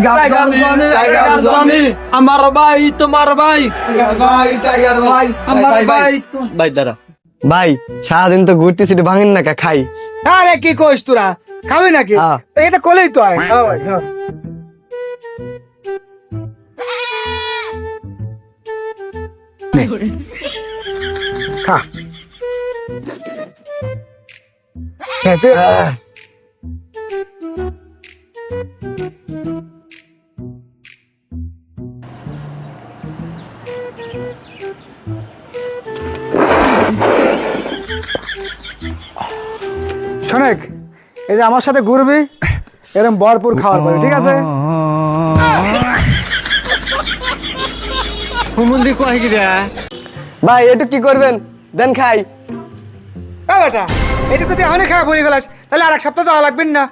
Tiger Johnny আমার ভাই তোমার ভাই টাইগার ভাই আমার ভাই ভাই দাঁড়া। ভাই সারাদিন তো ঘুরতেছি, ভাঙেন না খাই। আরে কি কইস তোরা খাবি নাকি হ্যাঁ। এটা কলেই তো হয় ভাই খা খেতে শোনেক, এই যে আমার সাথে ঘুরবি এরকম ভরপুর খাওয়ার পরে, ঠিক আছে? হুমুন্দি কয় কি রে? ভাই একটু কি করবেন, দেন খাই। বেটা এটা তো তুই এখনই খাওয়া বলে গেলাস, তাহলে আর এক সপ্তাহ যাওয়া লাগবে না।